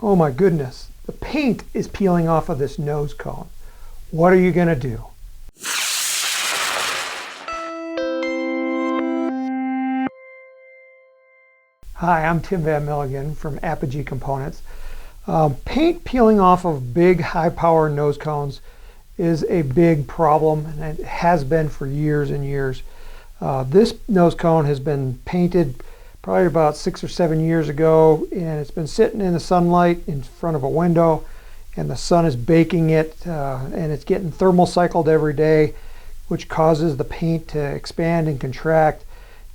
Oh my goodness, the paint is peeling off of this nose cone. What are you going to do? Hi, I'm Tim Van Milligan from Apogee Components. Paint peeling off of big high-power nose cones is a big problem, and it has been for years and years. This nose cone has been painted probably about 6 or 7 years ago, and it's been sitting in the sunlight in front of a window, and the sun is baking it, and it's getting thermal cycled every day, which causes the paint to expand and contract,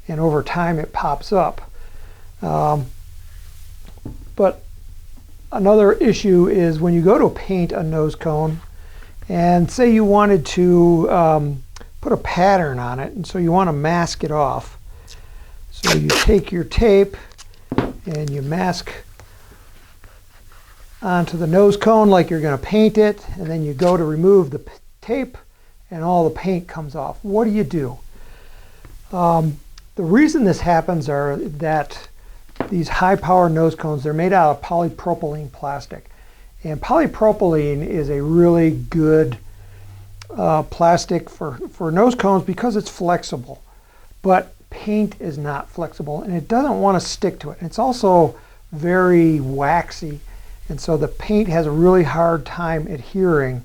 and over time it pops up. But another issue is when you go to paint a nose cone, and say you wanted to put a pattern on it, and so you want to mask it off. So you take your tape and you mask onto the nose cone like you're going to paint it, and then you go to remove the tape and all the paint comes off. What do? The reason this happens are that these high-power nose cones, they're made out of polypropylene plastic. And polypropylene is a really good plastic for nose cones because it's flexible. But paint is not flexible, and it doesn't want to stick to it. It's also very waxy, and so the paint has a really hard time adhering.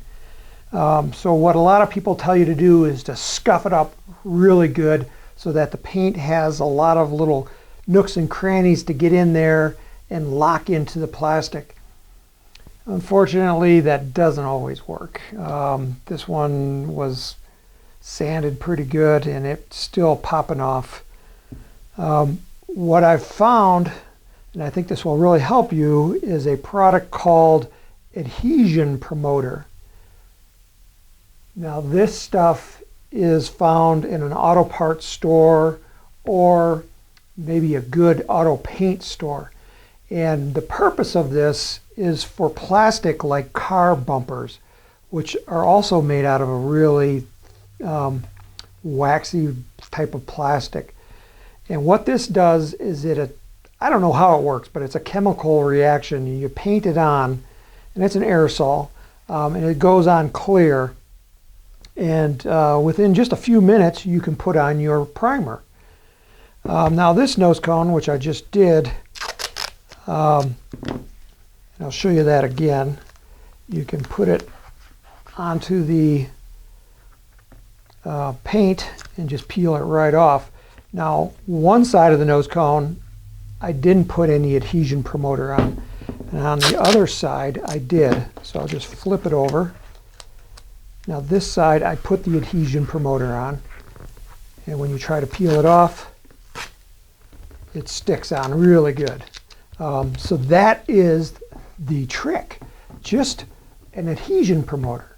So what a lot of people tell you to do is to scuff it up really good so that the paint has a lot of little nooks and crannies to get in there and lock into the plastic. Unfortunately, that doesn't always work. This one was sanded pretty good and it's still popping off. What I've found, and I think this will really help you, is a product called Adhesion Promoter. Now this stuff is found in an auto parts store or maybe a good auto paint store. And the purpose of this is for plastic like car bumpers, which are also made out of a really waxy type of plastic. And what this does is I don't know how it works, but it's a chemical reaction. You paint it on, and it's an aerosol, and it goes on clear. And within just a few minutes, you can put on your primer. Now this nose cone, which I just did, and I'll show you that again. You can put it onto the paint and just peel it right off. Now one side of the nose cone I didn't put any adhesion promoter on, and on the other side I did. So I'll just flip it over. Now this side I put the adhesion promoter on, and when you try to peel it off, it sticks on really good. So that is the trick, just an adhesion promoter.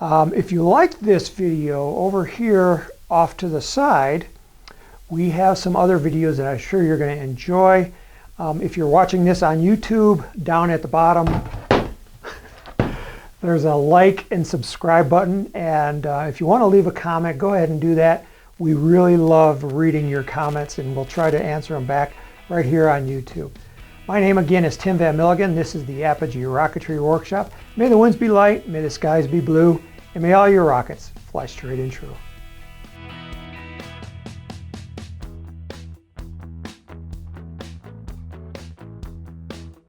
If you liked this video, over here off to the side, we have some other videos that I'm sure you're going to enjoy. If you're watching this on YouTube, down at the bottom, there's a like and subscribe button. And if you want to leave a comment, go ahead and do that. We really love reading your comments, and we'll try to answer them back right here on YouTube. My name again is Tim Van Milligan. This is the Apogee Rocketry Workshop. May the winds be light, may the skies be blue, and may all your rockets fly straight and true.